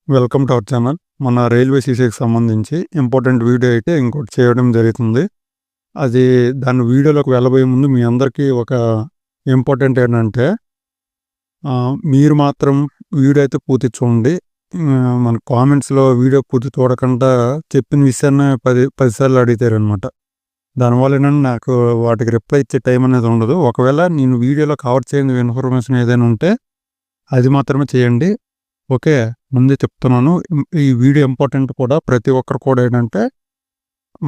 Welcome to our channel. మన railway సీసీకి సంబంధించి important video అయితే ఇంకోటి చేయడం జరుగుతుంది. అది దాని వీడియోలోకి వెళ్ళబోయే ముందు మీ అందరికీ ఒక ఇంపార్టెంట్ ఏంటంటే మీరు మాత్రం వీడియో అయితే పూర్తి చూడండి. మన కామెంట్స్‌లో వీడియో పూర్తి చూడకుండా చెప్పిన విషయాన్ని 10 సార్లు అడుగుతారనమాట. దానివల్ల ఏంటంటే నాకు వాటికి రిప్లై ఇచ్చే టైం అనేది ఉండదు. ఒకవేళ నేను వీడియోలో కవర్ చేయని ఇన్ఫర్మేషన్ ఏదైనా ఉంటే అది మాత్రమే చేయండి. ఓకే. ముందే చెప్తున్నాను. ఈ వీడియో ఇంపార్టెంట్ కూడా ప్రతి ఒక్కరు కూడా ఏంటంటే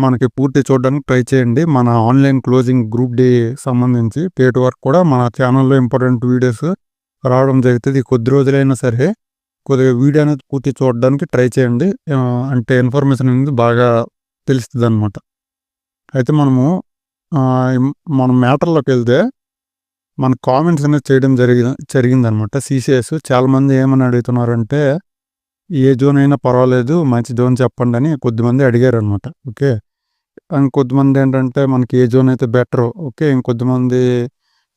మనకి పూర్తి చూడడానికి ట్రై చేయండి. మన ఆన్లైన్ క్లోజింగ్ గ్రూప్ డి సంబంధించి పేట్ వర్క్ కూడా మన ఛానల్లో ఇంపార్టెంట్ వీడియోస్ రావడం జరుగుతుంది. కొద్ది రోజులైనా సరే కొద్దిగా వీడియో అనేది పూర్తి చూడడానికి ట్రై చేయండి. అంటే ఇన్ఫర్మేషన్ అనేది బాగా తెలుస్తుంది అనమాట. అయితే మనం మ్యాటర్లోకి వెళ్తే మన కామెంట్స్ అనేది చేయడం జరిగిందనమాట. సీసీఎస్ చాలామంది ఏమని అడుగుతున్నారంటే ఏ జోన్ అయినా పర్వాలేదు, మంచి జోన్ చెప్పండి అని కొద్దిమంది అడిగారనమాట. ఓకే. ఇంకొద్దిమంది ఏంటంటే మనకి ఏ జోన్ అయితే బెటర్. ఓకే. ఇంకొద్దిమంది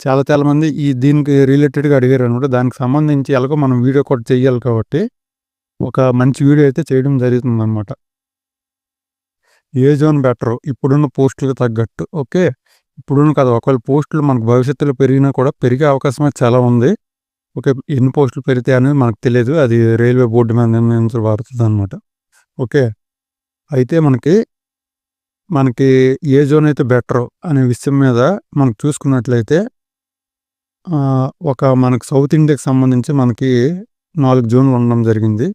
చాలామంది దీనికి రిలేటెడ్గా అడిగారు అనమాట. దానికి సంబంధించి ఎలాగో మనం వీడియో కూడా చెయ్యాలి కాబట్టి ఒక మంచి వీడియో అయితే చేయడం జరుగుతుందన్నమాట. ఏ జోన్ బెటరు ఇప్పుడున్న పోస్టులకు తగ్గట్టు. ఓకే. ఇప్పుడున్న కదా, ఒకవేళ పోస్టులు మనకు భవిష్యత్తులో పెరిగినా కూడా పెరిగే అవకాశం అయితే చాలా ఉంది. ఓకే. ఎన్ని పోస్టులు పెరిగితే అనేది మనకు తెలియదు. అది రైల్వే బోర్డు మీద నిర్ణయించబడుతుంది అనమాట. ఓకే. అయితే మనకి ఏ జోన్ అయితే బెటర్ అనే విషయం మీద మనకు చూసుకున్నట్లయితే మనకు సౌత్ ఇండియాకి సంబంధించి మనకి 4 జోన్లు ఉండడం జరిగింది.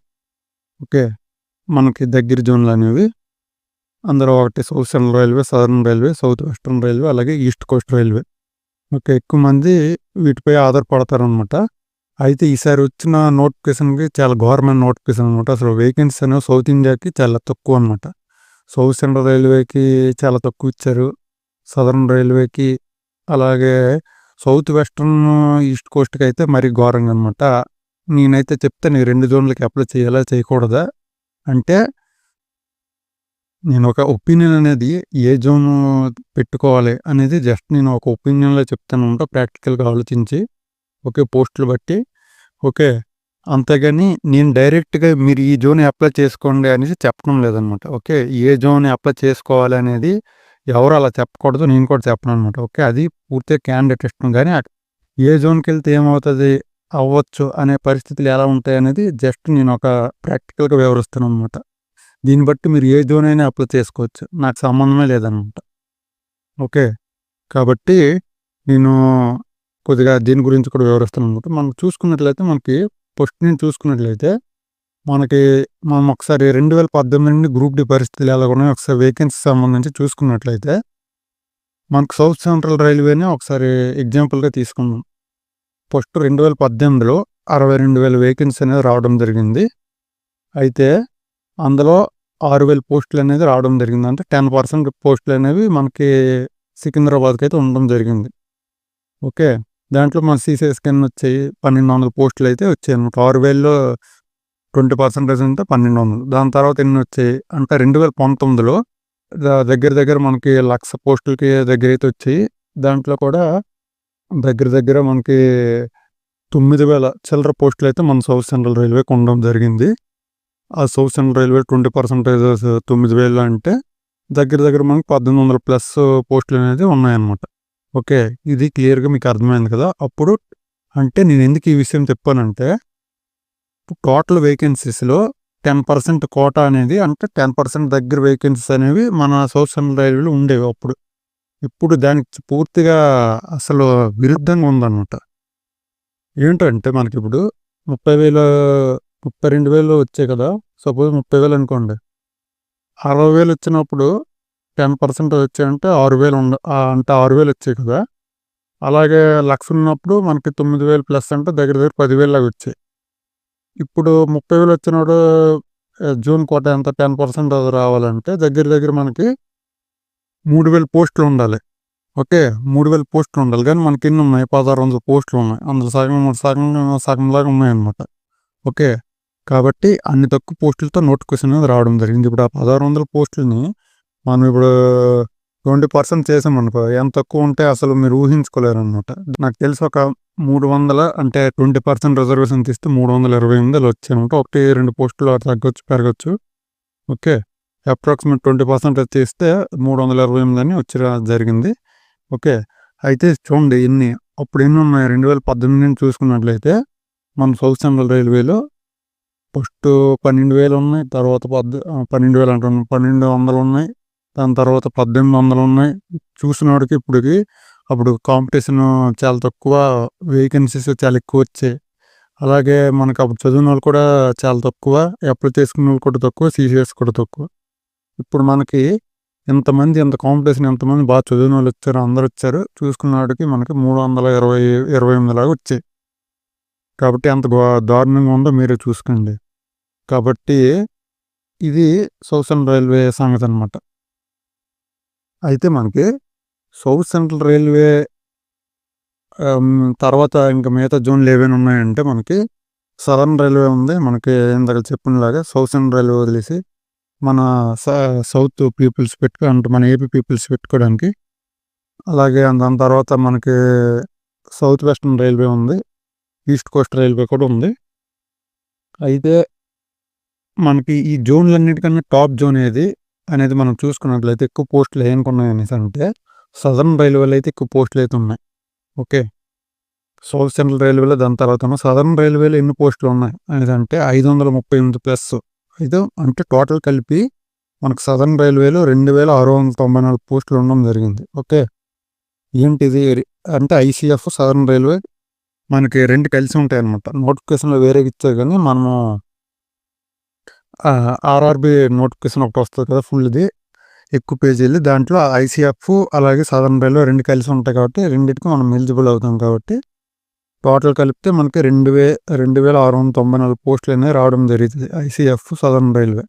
ఓకే. మనకి దగ్గర జోన్లు అనేవి అందులో ఒకటి south central railway, southern railway, south western railway, అలాగే ఈస్ట్ కోస్ట్ రైల్వే. ఓకే. ఎక్కువ మంది వీటిపై ఆధారపడతారనమాట. అయితే ఈసారి వచ్చిన నోటిఫికేషన్కి చాలా గవర్నమెంట్ నోటిఫికేషన్ అనమాట. అసలు వేకెన్సీ అనేవి సౌత్ ఇండియాకి చాలా తక్కువ అనమాట. సౌత్ సెంట్రల్ రైల్వేకి చాలా తక్కువ ఇచ్చారు. సదర్న్ రైల్వేకి, అలాగే సౌత్ వెస్టర్న్, ఈస్ట్ కోస్ట్కి అయితే మరీ ఘోరంగా అనమాట. నేనైతే చెప్తాను, ఈ 2 జోన్లకి అప్లై చేయాలా చేయకూడదా అంటే, నేను ఒక ఒపీనియన్ అనేది ఏ జోన్ పెట్టుకోవాలి అనేది జస్ట్ నేను ఒక ఒపీనియన్లో చెప్తాను అనమాట, ప్రాక్టికల్గా ఆలోచించి. ఓకే. పోస్టులు బట్టి. ఓకే. అంతేగాని నేను డైరెక్ట్గా మీరు ఈ జోన్ అప్లై చేసుకోండి అనేసి చెప్పడం లేదనమాట. ఓకే. ఏ జోన్ అప్లై చేసుకోవాలి అనేది ఎవరు అలా చెప్పకూడదు, నేను కూడా చెప్పను అనమాట. ఓకే. అది పూర్తిగా క్యాండిడేట్ ఇష్టం. కానీ ఏ జోన్కి వెళ్తే ఏమవుతుంది, అవ్వచ్చు అనే పరిస్థితులు ఎలా ఉంటాయి అనేది జస్ట్ నేను ఒక ప్రాక్టికల్గా వివరిస్తాను అనమాట. దీన్ని బట్టి మీరు ఏ జోన్ అయినా అప్లై చేసుకోవచ్చు, నాకు సంబంధమే లేదనమాట. ఓకే. కాబట్టి నేను కొద్దిగా దీని గురించి కూడా వివరిస్తాను అనమాట. మనం చూసుకున్నట్లయితే మనకి ఫస్ట్ నుంచి చూసుకున్నట్లయితే మనం ఒకసారి 2018 నుండి గ్రూప్ డి పరిస్థితులు ఎలా ఉన్నాయో ఒకసారి వేకెన్సీ సంబంధించి చూసుకున్నట్లయితే మనకు సౌత్ సెంట్రల్ రైల్వేని ఒకసారి ఎగ్జాంపుల్గా తీసుకుందాం. ఫస్ట్ 2018లో 62,000 వేకెన్సీ అనేది రావడం జరిగింది. అయితే అందులో 6,000 పోస్టులు అనేది రావడం జరిగింది. అంటే 10% పోస్టులు అనేవి మనకి సికింద్రాబాద్కి అయితే ఉండడం జరిగింది. ఓకే. దాంట్లో మన సీసీఎస్కి ఎన్ని వచ్చాయి, 1,200 పోస్టులు అయితే వచ్చాయి అనమాట. 6,000లో 20% అంటే 1,200. దాని తర్వాత ఎన్ని వచ్చాయి అంటే 2019లో దగ్గర మనకి 1,00,000 పోస్టులకి దగ్గర అయితే వచ్చాయి. దాంట్లో కూడా దగ్గర మనకి 9,000 చిల్లర పోస్టులు అయితే మన సౌత్ సెంట్రల్ రైల్వేకి ఉండడం జరిగింది. ఆ సౌత్ సెంట్రల్ రైల్వే 20% 9,000 అంటే దగ్గర మనకి 1,800 ప్లస్ పోస్టులు అనేది ఉన్నాయన్నమాట. ఓకే. ఇది క్లియర్గా మీకు అర్థమైంది కదా. అప్పుడు అంటే నేను ఎందుకు ఈ విషయం చెప్పానంటే, టోటల్ వేకెన్సీస్లో 10% కోటా అనేది, అంటే 10% దగ్గర వేకెన్సీస్ అనేవి మన సౌత్ సెంట్రల్ రైల్వేలో ఉండేవి అప్పుడు. ఇప్పుడు దానికి పూర్తిగా అసలు విరుద్ధంగా ఉందన్నమాట. ఏంటంటే మనకి ఇప్పుడు 32,000 వచ్చాయి కదా. సపోజ్ 30,000 అనుకోండి. 60,000 వచ్చినప్పుడు 10% వచ్చాయంటే 6,000 అంటే 6,000 వచ్చాయి కదా. అలాగే 1,00,000 ఉన్నప్పుడు మనకి 9,000 ప్లస్ అంటే దగ్గర 10,000 లాగా వచ్చాయి. ఇప్పుడు 30,000 వచ్చినప్పుడు జూన్ కోట ఎంత 10% అది రావాలంటే దగ్గర మనకి 3,000 పోస్టులు ఉండాలి. ఓకే. 3,000 పోస్టులు ఉండాలి. కానీ మనకి ఎన్ని ఉన్నాయి, 1,600 పోస్టులు ఉన్నాయి. అందులో సగంలాగా ఉన్నాయన్నమాట. ఓకే. కాబట్టి అన్ని తక్కువ పోస్టులతో నోటిఫికేషన్ అనేది రావడం జరిగింది. ఇప్పుడు ఆ 1,600 పోస్టులని మనం ఇప్పుడు 20% చేసామనుకో, ఎంత తక్కువ ఉంటే అసలు మీరు ఊహించుకోలేరు అనమాట. నాకు తెలిసి ఒక 300 అంటే 20% రిజర్వేషన్ తీస్తే 328 వచ్చాయనమాట. 1, 2 పోస్టులు తగ్గొచ్చు, పెరగొచ్చు. ఓకే. అప్రాక్సిమేట్ 20% తీస్తే 328 అని వచ్చి జరిగింది. ఓకే. అయితే చూడండి అప్పుడు ఎన్ని ఉన్నాయి 2018 నుంచి చూసుకున్నట్లయితే మన సౌత్ సెంట్రల్ రైల్వేలో ఫస్ట్ 12,000 ఉన్నాయి. తర్వాత 12,000 అంటున్నాను, 1,200 ఉన్నాయి. దాని తర్వాత 1,800 ఉన్నాయి. చూసినోడికి ఇప్పటికి అప్పుడు కాంపిటీషన్ చాలా తక్కువ, వేకెన్సీస్ చాలా ఎక్కువ వచ్చాయి. అలాగే మనకు అప్పుడు చదివిన వాళ్ళు కూడా చాలా తక్కువ, అప్లై చేసుకున్న వాళ్ళు కూడా తక్కువ, సీసీఎస్ కూడా తక్కువ. ఇప్పుడు మనకి ఎంతమంది, ఎంత కాంపిటీషన్, ఎంతమంది బాగా చదివిన వాళ్ళు వచ్చారు, అందరు వచ్చారు. చూసుకున్నవాడికి మనకి 328 లాగా వచ్చాయి. కాబట్టి ఎంత దారుణంగా ఉందో మీరే చూసుకోండి. కాబట్టి ఇది సౌత్ సెంట్రల్ రైల్వే సంగతి అనమాట. అయితే మనకి సౌత్ సెంట్రల్ రైల్వే తర్వాత ఇంకా మిగతా జోన్లు ఏవైనా ఉన్నాయంటే మనకి సదర్న్ రైల్వే ఉంది. మనకి ఇందాక చెప్పినలాగా సౌత్ సెంట్రల్ రైల్వే వదిలేసి మన సౌత్ పీపుల్స్ అంటే మన ఏపీ పీపుల్స్ పెట్టుకోవడానికి. అలాగే దాని తర్వాత మనకి సౌత్ వెస్టర్న్ రైల్వే ఉంది, ఈస్ట్ కోస్ట్ రైల్వే కూడా ఉంది. అయితే మనకి ఈ జోన్లన్నిటికన్నా టాప్ జోన్ ఏది అనేది మనం చూసుకున్నట్లయితే ఎక్కువ పోస్టులు ఏమనుకున్నాయి అనేసి అంటే సదర్న్ రైల్వేలో అయితే ఎక్కువ పోస్టులు అయితే ఉన్నాయి. ఓకే. సౌత్ సెంట్రల్ రైల్వేలో దాని తర్వాత సదర్న్ రైల్వేలో ఎన్ని పోస్టులు ఉన్నాయి అనేది అంటే 538 ప్లస్. అయితే అంటే టోటల్ కలిపి మనకు సదర్న్ రైల్వేలో 2,694 పోస్టులు ఉండడం జరిగింది. ఓకే. ఏంటిది అంటే ఐసీఎఫ్, సదర్న్ రైల్వే మనకి 2 కలిసి ఉంటాయి అన్నమాట. నోటిఫికేషన్లో వేరేగా ఇచ్చారు, కానీ మనము ఆర్ఆర్బి నోటిఫికేషన్ ఒకటి వస్తుంది కదా, ఫుల్ది ఎక్కువ పేజీలు. దాంట్లో ఐసీఎఫ్ అలాగే సదర్న్ రైల్వే 2 కలిసి ఉంటాయి. కాబట్టి రెండింటికి మనం ఎలిజిబుల్ అవుతాం. కాబట్టి టోటల్ కలిపితే మనకి 2,694 పోస్టులు అనేవి రావడం జరుగుతుంది. ఐసీఎఫ్, సదర్న్ రైల్వే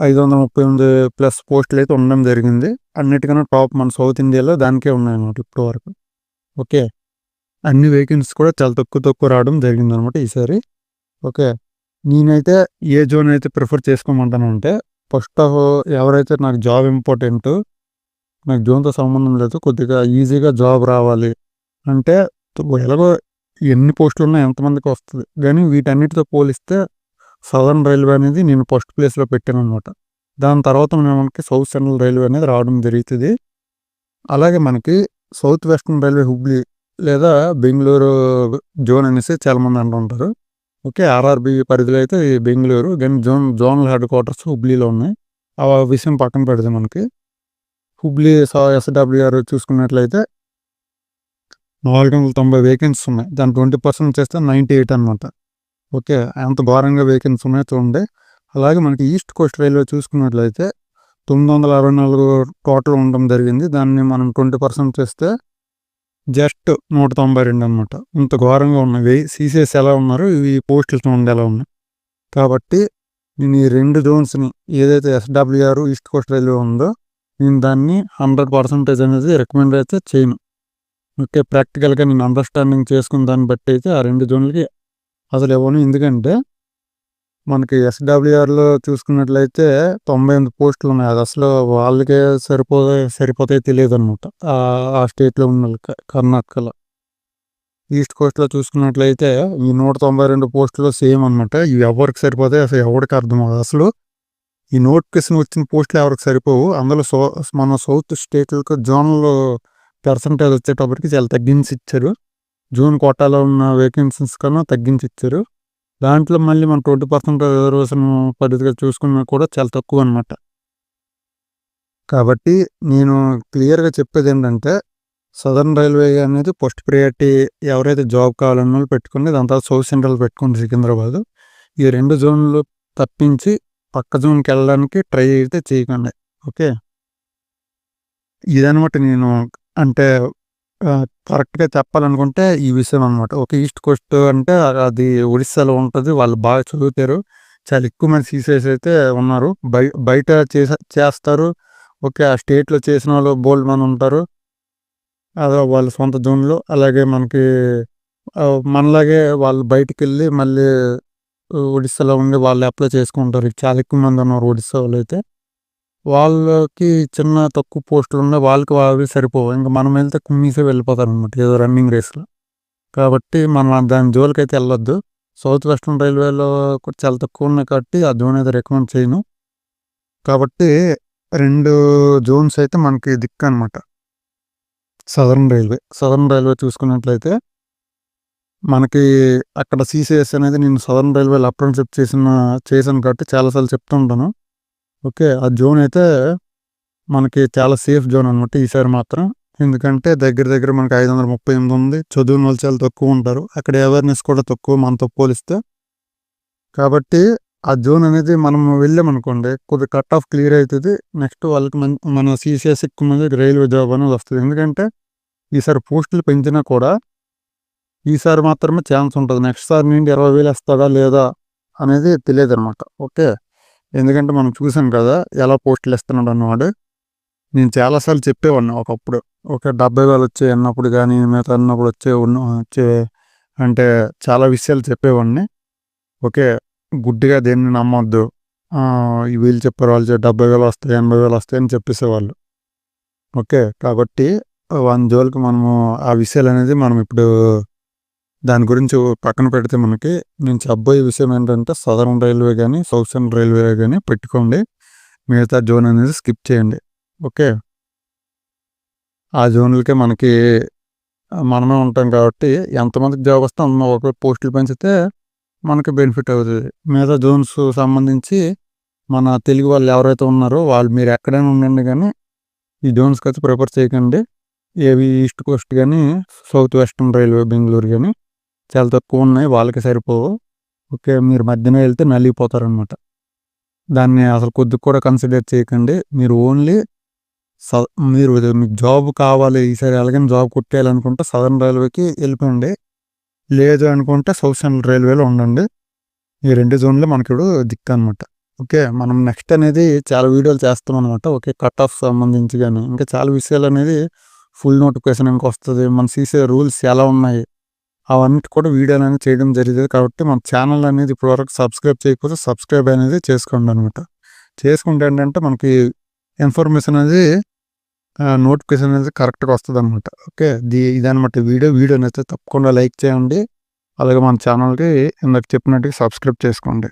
538 ప్లస్ పోస్టులు అయితే ఉండడం జరిగింది. అన్నిటికన్నా టాప్ మన సౌత్ ఇండియాలో దానికే ఉన్నాయన్నమాట ఇప్పటి వరకు. ఓకే. అన్ని వేకెన్సీస్ కూడా చాలా తక్కువ రావడం జరిగింది అనమాట ఈసారి. ఓకే. నేనైతే ఏ జోన్ అయితే ప్రిఫర్ చేసుకోమంటానంటే, ఫస్ట్ ఆఫ్ ఎవరైతే నాకు జాబ్ ఇంపార్టెంట్, నాకు జోన్తో సంబంధం లేదు, కొద్దిగా ఈజీగా జాబ్ రావాలి అంటే ఎలాగో ఎన్ని పోస్టులు ఉన్నా ఎంతమందికి వస్తుంది, కానీ వీటన్నిటితో పోలిస్తే సదర్న్ రైల్వే అనేది నేను ఫస్ట్ ప్లేస్లో పెట్టాను అనమాట. దాని తర్వాత మనకి సౌత్ సెంట్రల్ రైల్వే అనేది రావడం జరుగుతుంది. అలాగే మనకి సౌత్ వెస్టర్న్ రైల్వే హుబ్లీ లేదా బెంగళూరు జోన్ అనేసి చాలామంది అంటుంటారు. ఓకే. ఆర్ఆర్బి పరిధిలో అయితే బెంగళూరు, కానీ జోనల్ హెడ్ క్వార్టర్స్ హుబ్లీలో ఉన్నాయి. ఆ విషయం పక్కన పెడితే మనకి హుబ్లీ ఎస్డబ్ల్యూఆర్ చూసుకున్నట్లయితే 490 వేకెన్సీస్ ఉన్నాయి. దాని 20% చేస్తే 98 అనమాట. ఓకే. అంత ఘోరంగా వేకెన్సీ ఉన్నాయి చూడండి. అలాగే మనకి ఈస్ట్ కోస్ట్ రైల్వే చూసుకున్నట్లయితే 964 టోటల్ ఉండడం జరిగింది. దాన్ని మనం 20% చేస్తే జస్ట్ 192 అనమాట. ఇంత ఘోరంగా ఉన్నాయి. సీసీఎస్ ఎలా ఉన్నారు, ఈ పోస్టులు చూడండి ఎలా ఉన్నాయి. కాబట్టి నేను ఈ 2 జోన్స్ని ఏదైతే ఎస్డబ్ల్యూఆర్, ఈస్ట్ కోస్ట్ రైల్వే ఉందో, నేను దాన్ని 100% అనేది రికమెండ్ అయితే చేయను. ఓకే. ప్రాక్టికల్గా నేను అండర్స్టాండింగ్ చేసుకున్న దాన్ని బట్టి అయితే ఆ 2 జోన్లకి అసలు ఇవ్వను. ఎందుకంటే మనకి ఎస్డబ్ల్యూఆర్లో చూసుకున్నట్లయితే 98 పోస్టులు ఉన్నాయి. అది అసలు వాళ్ళకే సరిపోతాయి తెలియదు అనమాట, ఆ స్టేట్లో ఉన్న కర్ణాటకలో. ఈస్ట్ కోస్ట్లో చూసుకున్నట్లయితే ఈ 192 పోస్టులు సేమ్ అనమాట. ఇవి ఎవరికి సరిపోతాయి అసలు ఎవరికి అర్థం అవ్వదు. అసలు ఈ నోటిఫికేషన్ వచ్చిన పోస్టులు ఎవరికి సరిపోవు. అందులో మన సౌత్ స్టేట్లకు జోనల్ పర్సంటేజ్ వచ్చేటప్పటికి చాలా తగ్గించి ఇచ్చారు. జూన్ కోటాలో ఉన్న వేకెన్సీస్ కన్నా తగ్గించి ఇచ్చారు. దాంట్లో మళ్ళీ మనం 20% రిజర్వేషన్ పరిధిగా చూసుకున్నా కూడా చాలా తక్కువ అనమాట. కాబట్టి నేను క్లియర్గా చెప్పేది ఏంటంటే, సదర్న్ రైల్వే అనేది ఫస్ట్ ప్రియారిటీ ఎవరైతే జాబ్ కావాలన్న వాళ్ళు పెట్టుకుని, దాని తర్వాత సౌత్ సెంట్రల్ పెట్టుకుని సికింద్రాబాద్. ఈ 2 జోన్లు తప్పించి పక్క జోన్కి వెళ్ళడానికి ట్రై అయితే చేయకండి. ఓకే. ఇదనమాట నేను అంటే కరెక్ట్గా చెప్పాలనుకుంటే ఈ విషయం అనమాట. ఓకే. ఈస్ట్ కోస్ట్ అంటే అది ఒడిస్సాలో ఉంటుంది. వాళ్ళు బాగా చదువుతారు. చాలా ఎక్కువ మంది సీసీఎస్ అయితే ఉన్నారు. బయట చేస్తారు. ఓకే. ఆ స్టేట్లో చేసిన వాళ్ళు బోల్డ్ మంది ఉంటారు, అదే వాళ్ళ సొంత జోన్లో. అలాగే మనకి మనలాగే వాళ్ళు బయటికి వెళ్ళి మళ్ళీ ఒడిస్సాలో ఉండి వాళ్ళు అప్లై చేసుకుంటారు. చాలా ఎక్కువ మంది ఉన్నారు ఒడిస్సా వాళ్ళు అయితే. వాళ్ళకి చిన్న తక్కువ పోస్టులు ఉన్నాయి, వాళ్ళకి సరిపోవు. ఇంకా మనం వెళ్తే కుమ్మీసే వెళ్ళిపోతారు అనమాట ఏదో రన్నింగ్ రేస్లో. కాబట్టి మనం దాని జోలికైతే వెళ్ళొద్దు. సౌత్ వెస్టర్న్ రైల్వేలో కూడా చాలా తక్కువ ఉన్నాయి కాబట్టి ఆ జోన్ అయితే రికమెండ్ చేయను. కాబట్టి 2 జోన్స్ అయితే మనకి దిక్కనమాట. సదర్న్ రైల్వే చూసుకున్నట్లయితే మనకి అక్కడ సీసీఎస్ అనేది నేను సదర్న్ రైల్వేలో అప్రెంటిస్‌షిప్ చేశాను కాబట్టి చాలా సార్లు చెప్తూ ఉంటాను. ఓకే. ఆ జోన్ అయితే మనకి చాలా సేఫ్ జోన్ అనమాట ఈసారి మాత్రం. ఎందుకంటే దగ్గర మనకి 538 ఉంది. చదువుని వాళ్ళు చాలా తక్కువ ఉంటారు. అక్కడ అవేర్‌నెస్ కూడా తక్కువ మనతో పోలిస్తే. కాబట్టి ఆ జోన్ అనేది మనం వెళ్ళామనుకోండి కొద్దిగా కట్ ఆఫ్ క్లియర్ అవుతుంది. నెక్స్ట్ వాళ్ళకి మన సీసీఎస్ ఎక్కువ మందికి రైల్వే జాబ్ అనేది వస్తుంది. ఎందుకంటే ఈసారి పోస్టులు పెంచినా కూడా ఈసారి మాత్రమే ఛాన్స్ ఉంటుంది. నెక్స్ట్ సారి నుండి 20,000 వేస్తాడా లేదా అనేది తెలియదనమాట. ఓకే. ఎందుకంటే మనం చూసాం కదా ఎలా పోస్టులు ఇస్తున్నాడు అన్నవాడు. నేను చాలాసార్లు చెప్పేవాడిని ఒకప్పుడు. ఓకే. 70,000 వచ్చాయి అన్నప్పుడు కానీ మిగతా అన్నప్పుడు వచ్చే అంటే చాలా విషయాలు చెప్పేవాడిని. ఓకే. గుడ్డిగా దేన్ని నమ్మొద్దు. వీళ్ళు చెప్పారు వాళ్ళు 70,000 వస్తాయి 80,000 వస్తాయి అని చెప్పేసేవాళ్ళు. ఓకే. కాబట్టి వాని జోలికి మనము ఆ విషయాలు అనేది మనం ఇప్పుడు దాని గురించి పక్కన పెడితే మనకి నేను చెప్పబోయే విషయం ఏంటంటే సదరన్ రైల్వే కానీ సౌతర్న్ రైల్వే కానీ పెట్టుకోండి. మిగతా జోన్ అనేది స్కిప్ చేయండి. ఓకే. ఆ జోన్లకే మనకి మనమే ఉంటాం కాబట్టి ఎంతమందికి జాబ్ వస్తే ఒక పోస్టులు పెంచితే మనకి బెనిఫిట్ అవుతుంది. మిగతా జోన్స్ సంబంధించి మన తెలుగు వాళ్ళు ఎవరైతే ఉన్నారో వాళ్ళు మీరు ఎక్కడైనా ఉండండి కానీ ఈ జోన్స్కి అయితే ప్రిఫర్ చేయకండి. ఏవి ఈస్ట్ కోస్ట్ కానీ సౌత్ వెస్టర్న్ రైల్వే బెంగళూరు కానీ చాలా తక్కువ ఉన్నాయి. వాళ్ళకి సరిపోవు. ఓకే. మీరు మధ్యన వెళ్తే నలిగిపోతారనమాట. దాన్ని అసలు కొద్దిగా కూడా కన్సిడర్ చేయకండి. మీరు ఓన్లీ మీరు మీకు జాబ్ కావాలి ఈసారి ఎలాగైనా జాబ్ కొట్టేయాలనుకుంటే సదర్న్ రైల్వేకి వెళ్ళిపోండి. లేదు అనుకుంటే సౌత్ సెంట్రల్ రైల్వేలో ఉండండి. ఈ 2 జోన్లు మనకి ఇప్పుడు దిక్కు అనమాట. ఓకే. మనం నెక్స్ట్ అనేది చాలా వీడియోలు చేస్తాం అనమాట. ఓకే. కట్ ఆఫ్ సంబంధించి కానీ ఇంకా చాలా విషయాలు అనేది ఫుల్ నోటిఫికేషన్ ఇంకొస్తుంది. మన సీసీ రూల్స్ ఎలా ఉన్నాయి అవన్నీ కూడా వీడియోలు అనేది చేయడం జరిగింది. కాబట్టి మన ఛానల్ అనేది ఇప్పటివరకు సబ్స్క్రైబ్ చేయకపోతే సబ్స్క్రైబ్ అనేది చేసుకోండి అనమాట. చేసుకుంటే ఏంటంటే మనకి ఇన్ఫర్మేషన్ అనేది నోటిఫికేషన్ అనేది కరెక్ట్గా వస్తుంది అనమాట. ఓకే. ఇదనమాట వీడియో నచ్చితే తప్పకుండా లైక్ చేయండి. అలాగే మన ఛానల్కి ఇందాక చెప్పినట్టుగా సబ్స్క్రైబ్ చేసుకోండి.